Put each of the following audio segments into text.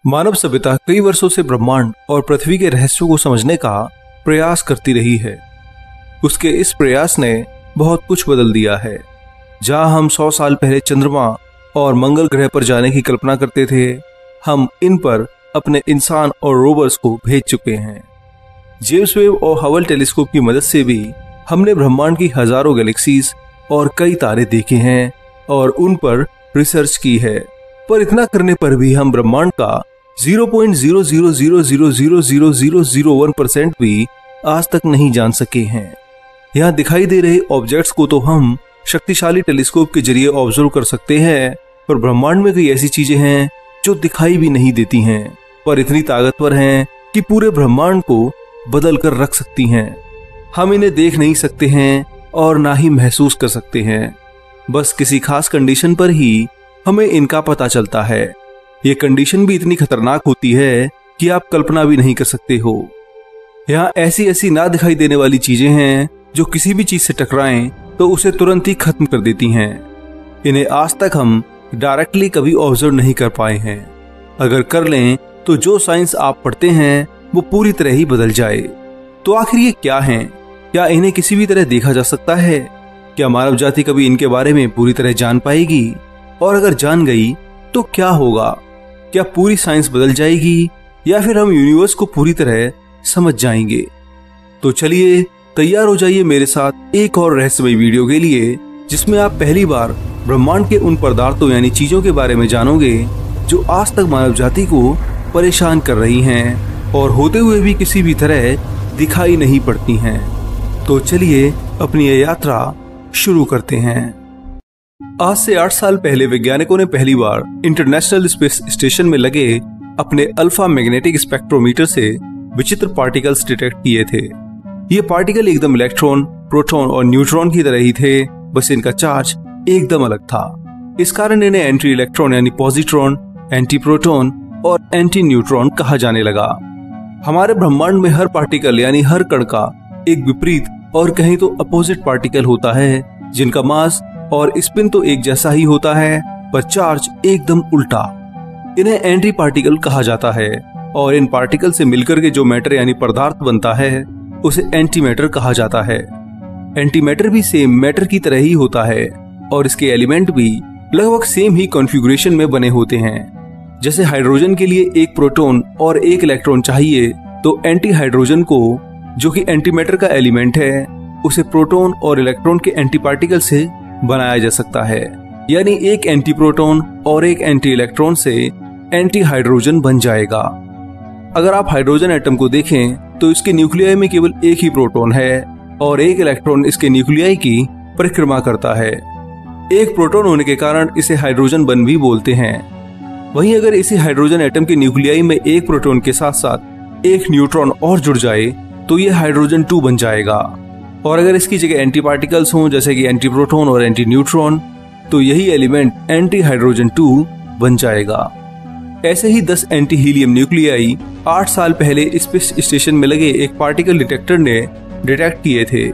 मानव सभ्यता कई वर्षों से ब्रह्मांड और पृथ्वी के रहस्यों को समझने का प्रयास करती रही है। उसके इस प्रयास ने बहुत कुछ बदल दिया है। जहां हम 100 साल पहले चंद्रमा और मंगल ग्रह पर जाने की कल्पना करते थे, हम इन पर अपने इंसान और रोवर्स को भेज चुके हैं। जेम्स वेब और हबल टेलीस्कोप की मदद से भी हमने ब्रह्मांड की हजारों गैलेक्सीज और कई तारे देखे हैं और उन पर रिसर्च की है। पर इतना करने पर भी हम ब्रह्मांड का 0.00000001% भी आज तक नहीं जान सके हैं। यहाँ दिखाई दे रहे ऑब्जेक्ट्स को तो हम शक्तिशाली टेलीस्कोप के जरिए ऑब्जर्व कर सकते हैं, पर ब्रह्मांड में कई ऐसी चीजें हैं जो दिखाई भी नहीं देती हैं, पर इतनी ताकतवर हैं कि पूरे ब्रह्मांड को बदल कर रख सकती हैं। हम इन्हें देख नहीं सकते हैं और ना ही महसूस कर सकते हैं। बस किसी खास कंडीशन पर ही हमें इनका पता चलता है। ये कंडीशन भी इतनी खतरनाक होती है कि आप कल्पना भी नहीं कर सकते हो। यहाँ ऐसी ऐसी ना दिखाई देने वाली चीजें हैं जो किसी भी चीज से टकराएं तो उसे तुरंत ही खत्म कर देती हैं। इन्हें आज तक हम डायरेक्टली कभी ऑब्जर्व नहीं कर पाए हैं। अगर कर लें तो जो साइंस आप पढ़ते हैं वो पूरी तरह ही बदल जाए। तो आखिर ये क्या हैं? क्या इन्हें किसी भी तरह देखा जा सकता है? क्या मानव जाति कभी इनके बारे में पूरी तरह जान पाएगी? और अगर जान गई तो क्या होगा? क्या पूरी साइंस बदल जाएगी या फिर हम यूनिवर्स को पूरी तरह समझ जाएंगे? तो चलिए तैयार हो जाइए मेरे साथ एक और रहस्यमय वीडियो के लिए, जिसमें आप पहली बार ब्रह्मांड के उन पदार्थों यानी चीजों के बारे में जानोगे जो आज तक मानव जाति को परेशान कर रही हैं और होते हुए भी किसी भी तरह दिखाई नहीं पड़ती हैं। तो चलिए अपनी ये यात्रा शुरू करते हैं। आज से 8 साल पहले वैज्ञानिकों ने पहली बार इंटरनेशनल स्पेस स्टेशन में लगे अपने अल्फा मैग्नेटिक स्पेक्ट्रोमीटर से विचित्र पार्टिकल्स डिटेक्ट किए थे। ये पार्टिकल एकदम इलेक्ट्रॉन, प्रोटॉन और न्यूट्रॉन की तरह ही थे, बस इनका चार्ज एकदम अलग था। इस कारण इन्हें एंटी इलेक्ट्रॉन यानी पॉजिट्रॉन, एंटी प्रोटॉन और एंटी न्यूट्रॉन कहा जाने लगा। हमारे ब्रह्मांड में हर पार्टिकल यानी हर कण का एक विपरीत और कहीं तो अपोजिट पार्टिकल होता है, जिनका मास और स्पिन तो एक जैसा ही होता है पर चार्ज एकदम उल्टा। इन्हें एंटी पार्टिकल कहा जाता है और इन पार्टिकल से मिलकर के जो मैटर यानी पदार्थ बनता है उसे एंटी मैटर कहा जाता है। एंटी मैटर भी सेम मैटर की तरह ही होता है और इसके एलिमेंट भी लगभग सेम ही कॉन्फ़िगरेशन में बने होते हैं। जैसे हाइड्रोजन के लिए एक प्रोटॉन और एक इलेक्ट्रॉन चाहिए, तो एंटी हाइड्रोजन को जो कि एंटी मैटर का एलिमेंट है उसे प्रोटॉन और इलेक्ट्रॉन के एंटी पार्टिकल से बनाया जा सकता है। यानी एक एंटी प्रोटॉन और एक एंटी इलेक्ट्रॉन से एंटी हाइड्रोजन बन जाएगा। अगर आप हाइड्रोजन एटम को देखें तो इसके न्यूक्लियाई में केवल एक ही प्रोटॉन है और एक इलेक्ट्रॉन इसके न्यूक्लियाई की परिक्रमा करता है। एक प्रोटॉन होने के कारण इसे हाइड्रोजन बंध भी बोलते हैं। वहीं अगर इसी हाइड्रोजन एटम के न्यूक्लियाई में एक प्रोटॉन के साथ साथ एक न्यूट्रॉन और जुड़ जाए तो यह हाइड्रोजन 2 बन जाएगा। और अगर इसकी जगह एंटी पार्टिकल्स हों जैसे कि एंटी प्रोटॉन और एंटी न्यूट्रॉन, तो यही एलिमेंट एंटी हाइड्रोजन 2 बन जाएगा। ऐसे ही 10 एंटी हीलियम न्यूक्लियाई 8 साल पहले स्पेस स्टेशन में लगे एक पार्टिकल डिटेक्टर ने डिटेक्ट किए थे।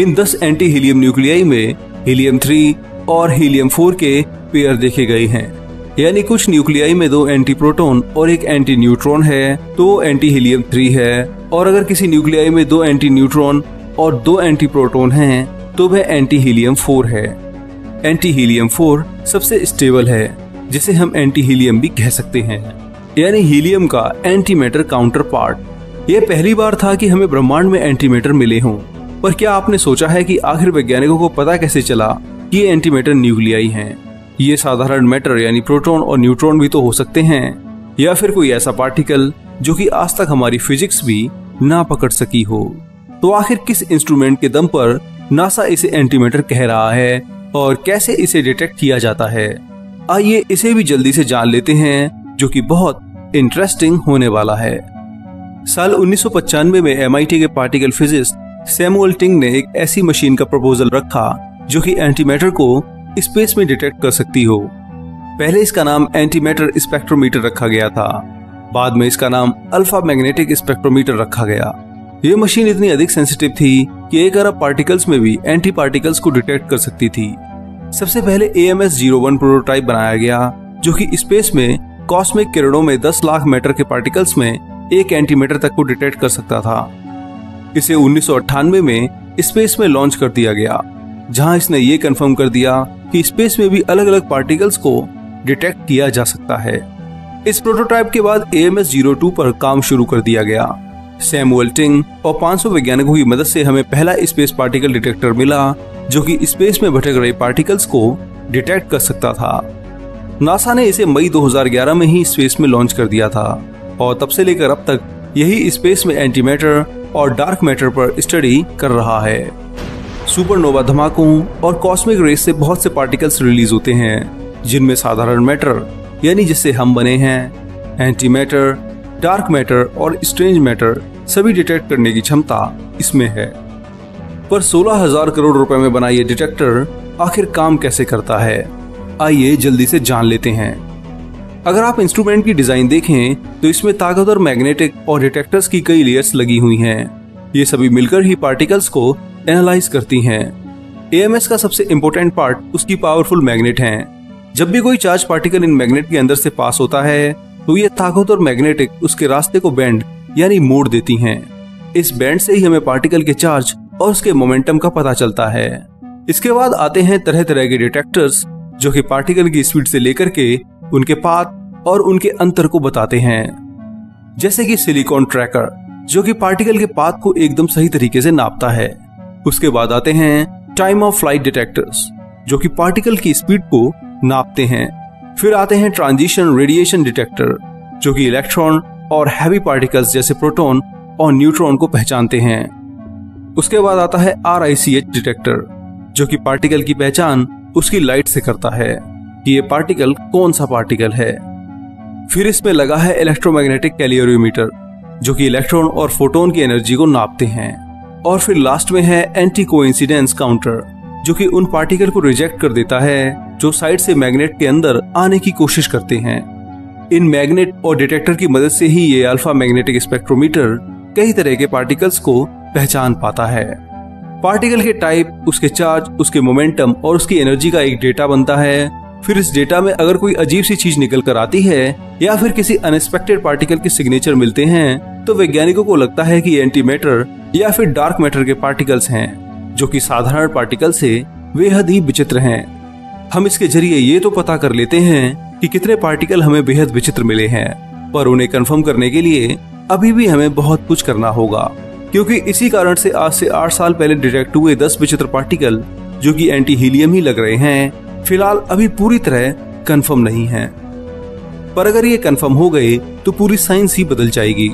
इन 10 एंटी हीलियम न्यूक्लियाई में हीलियम 3 और हीलियम 4 के पेयर देखे गए हैं। यानी कुछ न्यूक्लियाई में 2 एंटी प्रोटॉन और एक एंटी न्यूट्रॉन है तो एंटी हीलियम 3 है, और अगर किसी न्यूक्लियाई में 2 एंटी न्यूट्रॉन और 2 एंटी प्रोटॉन हैं तो वह एंटी हीलियम 4 है। एंटी हीलियम 4 सबसे स्टेबल है, जिसे हम एंटी हीलियम भी कह सकते हैं, यानी हीलियम का एंटी मैटर काउंटर पार्ट। यह पहली बार था कि हमें ब्रह्मांड में एंटी मैटर मिले हों। पर क्या आपने सोचा है कि आखिर वैज्ञानिकों को पता कैसे चला कि ये एंटी मैटर न्यूक्लियाई हैं? ये साधारण मैटर यानी प्रोटॉन और न्यूट्रॉन भी तो हो सकते हैं, या फिर कोई ऐसा पार्टिकल जो कि आज तक हमारी फिजिक्स भी ना पकड़ सकी हो। तो आखिर किस इंस्ट्रूमेंट के दम पर नासा इसे एंटी मैटर कह रहा है और कैसे इसे डिटेक्ट किया जाता है? आइए इसे भी जल्दी से जान लेते हैं, जो कि बहुत इंटरेस्टिंग होने वाला है। साल 1995 में MIT के पार्टिकल फिजिस्ट सैमुअल टिंग ने एक ऐसी मशीन का प्रपोजल रखा जो कि एंटी मैटर को स्पेस में डिटेक्ट कर सकती हो। पहले इसका नाम एंटी मैटर स्पेक्ट्रोमीटर रखा गया था, बाद में इसका नाम अल्फा मैग्नेटिक स्पेक्ट्रोमीटर रखा गया। यह मशीन इतनी अधिक सेंसिटिव थी कि 1 अरब पार्टिकल्स में भी एंटी पार्टिकल्स को डिटेक्ट कर सकती थी। सबसे पहले AMS-01 प्रोटोटाइप बनाया गया जो कि स्पेस में कॉस्मिक किरणों में 10 लाख मैटर के पार्टिकल्स में 1 एंटीमैटर तक को डिटेक्ट कर सकता था। इसे 1998 में स्पेस में लॉन्च कर दिया गया, जहां इसने ये कंफर्म कर दिया कि स्पेस में भी अलग अलग पार्टिकल्स को डिटेक्ट किया जा सकता है। इस प्रोटोटाइप के बाद AMS-02 पर काम शुरू कर दिया गया। सैमुअल टिंग और 500 वैज्ञानिकों की मदद से हमें पहला स्पेस पार्टिकल डिटेक्टर मिला, जो कि स्पेस में भटक रहे पार्टिकल्स को डिटेक्ट कर सकता था। नासा ने इसे मई 2011 में ही स्पेस में लॉन्च कर दिया था और तब से लेकर अब तक यही स्पेस में एंटीमैटर और डार्क मैटर पर स्टडी कर रहा है। सुपरनोवा धमाकों और कॉस्मिक रेस से बहुत से पार्टिकल्स रिलीज होते हैं, जिनमें साधारण मैटर यानी जिससे हम बने हैं, एंटीमैटर, डार्क मैटर और स्ट्रेंज मैटर सभी डिटेक्ट करने की क्षमता इसमें है। पर 16,000 करोड़ रुपए में बना ये डिटेक्टर आखिर काम कैसे करता है, आइए जल्दी से जान लेते हैं। अगर आप इंस्ट्रूमेंट की डिजाइन देखें तो इसमें ताकतवर मैग्नेटिक और डिटेक्टर्स की कई लेयर्स लगी हुई हैं। ये सभी मिलकर ही पार्टिकल्स को एनालाइज करती हैं। AMS का सबसे इम्पोर्टेंट पार्ट उसकी पावरफुल मैग्नेट हैं। जब भी कोई चार्ज पार्टिकल इन मैग्नेट के अंदर से पास होता है तो ये ताकतवर मैग्नेटिक उसके रास्ते को बेंड यानी मोड़ देती हैं। इस बेंड से ही हमें पार्टिकल के चार्ज और उसके मोमेंटम का पता चलता है। इसके बाद आते हैं तरह तरह के डिटेक्टर्स, जो कि पार्टिकल की स्पीड से लेकर के उनके पाथ और उनके अंतर को बताते हैं। जैसे कि सिलिकॉन ट्रैकर, जो कि पार्टिकल के पाथ को एकदम सही तरीके से नापता है। उसके बाद आते हैं टाइम ऑफ फ्लाइट डिटेक्टर्स, जो कि पार्टिकल की स्पीड को नापते हैं। फिर आते हैं ट्रांजिशन रेडिएशन डिटेक्टर, जो कि इलेक्ट्रॉन और हैवी पार्टिकल्स जैसे प्रोटॉन और न्यूट्रॉन को पहचानते हैं। उसके बाद आता है RICH डिटेक्टर, जो कि पार्टिकल की पहचान उसकी लाइट से करता है कि ये पार्टिकल कौन सा पार्टिकल है। फिर इसमें लगा है इलेक्ट्रोमैग्नेटिक कैलियोमीटर, जो कि इलेक्ट्रॉन और फोटोन की एनर्जी को नापते हैं। और फिर लास्ट में है एंटी कोइंसिडेंस काउंटर, जो कि उन पार्टिकल को रिजेक्ट कर देता है जो साइड से मैग्नेट के अंदर आने की कोशिश करते हैं। इन मैग्नेट और डिटेक्टर की मदद से ही ये अल्फा मैग्नेटिक स्पेक्ट्रोमीटर कई तरह के पार्टिकल्स को पहचान पाता है। पार्टिकल के टाइप, उसके चार्ज, उसके मोमेंटम और उसकी एनर्जी का एक डेटा बनता है। फिर इस डेटा में अगर कोई अजीब सी चीज निकल कर आती है या फिर किसी अनएक्सपेक्टेड पार्टिकल के सिग्नेचर मिलते हैं, तो वैज्ञानिकों को लगता है कि एंटीमैटर या फिर डार्क मैटर के पार्टिकल्स हैं, जो कि साधारण पार्टिकल से बेहद ही विचित्र हैं। हम इसके जरिए ये तो पता कर लेते हैं कि कितने पार्टिकल हमें बेहद विचित्र मिले हैं, पर उन्हें कंफर्म करने के लिए अभी भी हमें बहुत कुछ करना होगा, क्योंकि इसी कारण से आज से 8 साल पहले डिटेक्ट हुए 10 विचित्र पार्टिकल, जो कि एंटी हीलियम ही लग रहे हैं, फिलहाल अभी पूरी तरह कंफर्म नहीं है। पर अगर ये कंफर्म हो गए तो पूरी साइंस ही बदल जाएगी।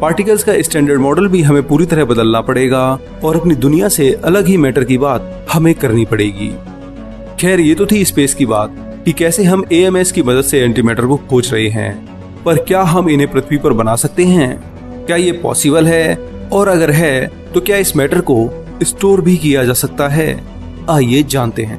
पार्टिकल्स का स्टैंडर्ड मॉडल भी हमें पूरी तरह बदलना पड़ेगा और अपनी दुनिया से अलग ही मैटर की बात हमें करनी पड़ेगी। खैर, ये तो थी स्पेस की बात कि कैसे हम AMS की मदद से एंटीमैटर को खोज रहे हैं, पर क्या हम इन्हें पृथ्वी पर बना सकते हैं? क्या ये पॉसिबल है? और अगर है तो क्या इस मैटर को स्टोर भी किया जा सकता है? आइए जानते हैं।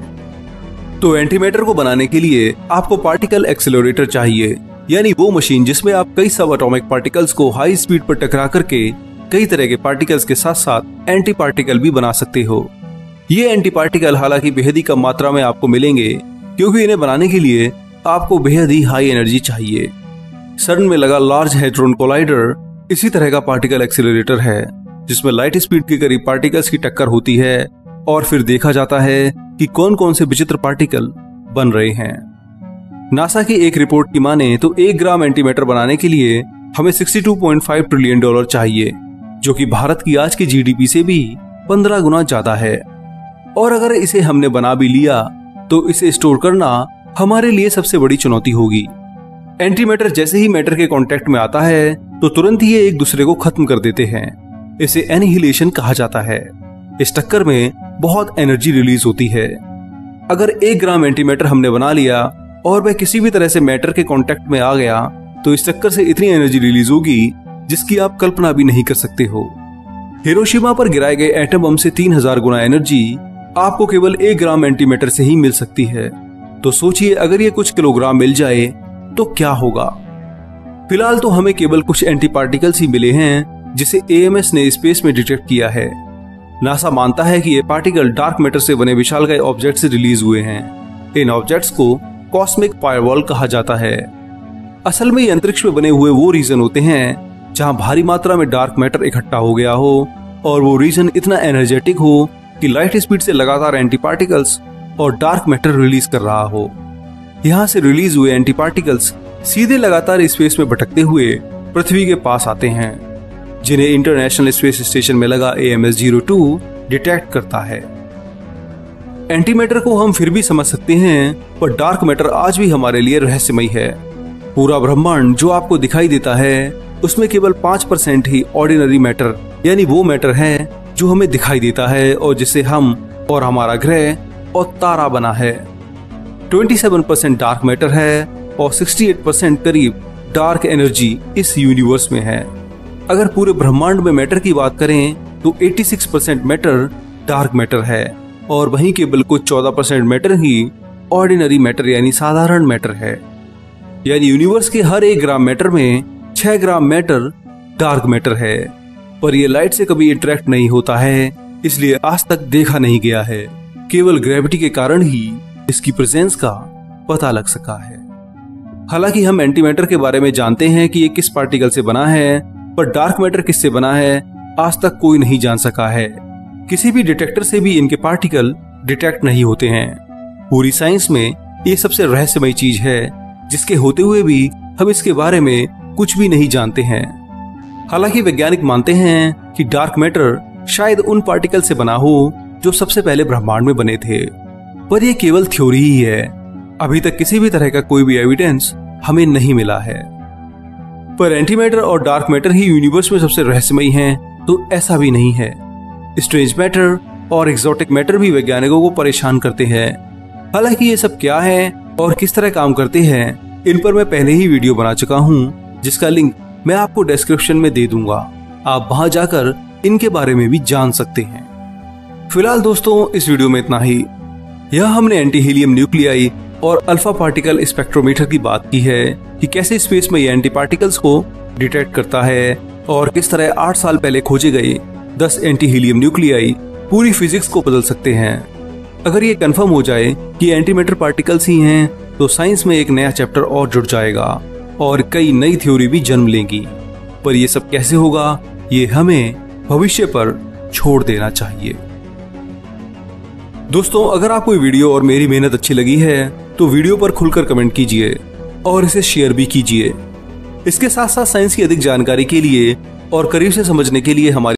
तो एंटीमैटर को बनाने के लिए आपको पार्टिकल एक्सेलरेटर चाहिए, यानी वो मशीन जिसमें आप कई सब एटॉमिक पार्टिकल्स को हाई स्पीड पर टकरा करके कई तरह के पार्टिकल्स के साथ साथ एंटी पार्टिकल भी बना सकते हो। ये एंटी पार्टिकल हालांकि बेहद ही कम मात्रा में आपको मिलेंगे, क्योंकि इन्हें बनाने के लिए आपको बेहद ही हाई एनर्जी चाहिए। सर्न में लगा लार्ज हेड्रोन कोलाइडर इसी तरह का पार्टिकल एक्सेलरेटर है, जिसमें लाइट स्पीड के करीब पार्टिकल्स की टक्कर होती है और फिर देखा जाता है कि कौन कौन से विचित्र पार्टिकल बन रहे हैं। नासा की एक रिपोर्ट की माने तो 1 ग्राम एंटीमैटर बनाने के लिए हमें $62.5 ट्रिलियन चाहिए, जो कि भारत की आज की GDP से भी 15 गुना ज्यादा है। और अगर इसे हमने बना भी लिया तो इसे स्टोर करना हमारे लिए सबसे बड़ी चुनौती होगी। एंटीमैटर जैसे ही मैटर के कांटेक्ट में आता है तो तुरंत ही ये एक दूसरे को खत्म कर देते हैं। इसे एनिहिलेशन कहा जाता है। इस टक्कर में बहुत एनर्जी रिलीज होती है। अगर 1 ग्राम एंटीमैटर हमने बना लिया और वह किसी भी तरह से मैटर के कांटेक्ट में आ गया तो इस चक्कर से इतनी एनर्जी रिलीज होगी जिसकी आप कल्पना भी नहीं कर सकते हो। हिरोशिमा पर गिराए गए एटम बम से 3000 गुना एनर्जी आपको केवल 1 ग्राम एंटीमैटर से ही मिल सकती है। तो सोचिए, अगर ये कुछ किलोग्राम मिल जाए तो क्या होगा। फिलहाल तो हमें केवल कुछ एंटी पार्टिकल्स ही मिले हैं जिसे AMS ने स्पेस में डिटेक्ट किया है। नासा मानता है कि ये पार्टिकल डार्क मैटर से बने विशालकाय ऑब्जेक्ट से रिलीज हुए हैं। इन ऑब्जेक्ट्स को कॉस्मिक फायरवॉल कहा जाता है। असल में ये अंतरिक्ष में बने हुए वो रीजन होते हैं जहां भारी मात्रा में डार्क मैटर इकट्ठा हो गया हो और वो रीजन इतना एनर्जेटिक हो कि लाइट स्पीड से लगातार एंटी पार्टिकल्स और डार्क मैटर रिलीज कर रहा हो। यहाँ से रिलीज हुए एंटी पार्टिकल्स सीधे लगातार स्पेस में भटकते हुए पृथ्वी के पास आते हैं, जिन्हें इंटरनेशनल स्पेस स्टेशन में लगा AMS-02 डिटेक्ट करता है। एंटी मैटर को हम फिर भी समझ सकते हैं, पर डार्क मैटर आज भी हमारे लिए रहस्यमय है। पूरा ब्रह्मांड जो आपको दिखाई देता है उसमें केवल 5% ही ऑर्डिनरी मैटर यानी वो मैटर है जो हमें दिखाई देता है और जिसे हम और हमारा ग्रह और तारा बना है। 27% डार्क मैटर है और 68% करीब डार्क एनर्जी इस यूनिवर्स में है। अगर पूरे ब्रह्मांड में मैटर की बात करें तो 86% मैटर डार्क मैटर है और वहीं केवल कुछ 14% मैटर ही ऑर्डिनरी मैटर यानी साधारण मैटर है। यानी यूनिवर्स के हर 1 ग्राम मैटर में 6 ग्राम मैटर डार्क मैटर है, पर यह लाइट से कभी इंटरेक्ट नहीं होता है, इसलिए आज तक देखा नहीं गया है। केवल ग्रेविटी के कारण ही इसकी प्रेजेंस का पता लग सका है। हालांकि हम एंटी मैटर के बारे में जानते हैं कि ये किस पार्टिकल से बना है, पर डार्क मैटर किससे बना है आज तक कोई नहीं जान सका है। किसी भी डिटेक्टर से भी इनके पार्टिकल डिटेक्ट नहीं होते हैं। पूरी साइंस में ये सबसे रहस्यमय चीज है, जिसके होते हुए भी हम इसके बारे में कुछ भी नहीं जानते हैं। हालांकि वैज्ञानिक मानते हैं कि डार्क मैटर शायद उन पार्टिकल से बना हो जो सबसे पहले ब्रह्मांड में बने थे, पर यह केवल थ्योरी ही है। अभी तक किसी भी तरह का कोई भी एविडेंस हमें नहीं मिला है। पर एंटी मैटर और डार्क मैटर ही यूनिवर्स में सबसे रहस्यमयी हैं, तो ऐसा भी नहीं है। स्ट्रेंज मैटर और एक्सोटिक मैटर भी वैज्ञानिकों को परेशान करते हैं। हालांकि ये सब क्या है और किस तरह काम करते हैं, इन पर मैं पहले ही वीडियो बना चुका हूँ, जिसका लिंक मैं आपको डिस्क्रिप्शन में दे दूंगा। आप वहां जाकर इनके बारे में भी जान सकते हैं। फिलहाल दोस्तों इस वीडियो में इतना ही। यह हमने एंटी हीलियम न्यूक्लियाई और अल्फा पार्टिकल स्पेक्ट्रोमीटर की बात की है कि कैसे स्पेस में ये एंटी पार्टिकल्स को डिटेक्ट करता है और किस तरह 8 साल पहले खोजे गए 10 एंटी हीलियम न्यूक्लियाई पूरी फिजिक्स को बदल सकते हैं। अगर ये कंफर्म हो जाए कि एंटी मैटर पार्टिकल्स ही हैं, तो साइंस में एक नया चैप्टर और जुड़ जाएगा और कई नई थ्योरी भी जन्म लेंगी। पर यह सब कैसे होगा, ये हमें भविष्य पर छोड़ देना चाहिए। दोस्तों अगर आपको वीडियो और मेरी मेहनत अच्छी लगी है तो वीडियो पर खुलकर कमेंट कीजिए और इसे शेयर भी कीजिए। इसके साथ साथ साइंस की अधिक जानकारी के लिए और करीब से समझने के लिए हमारी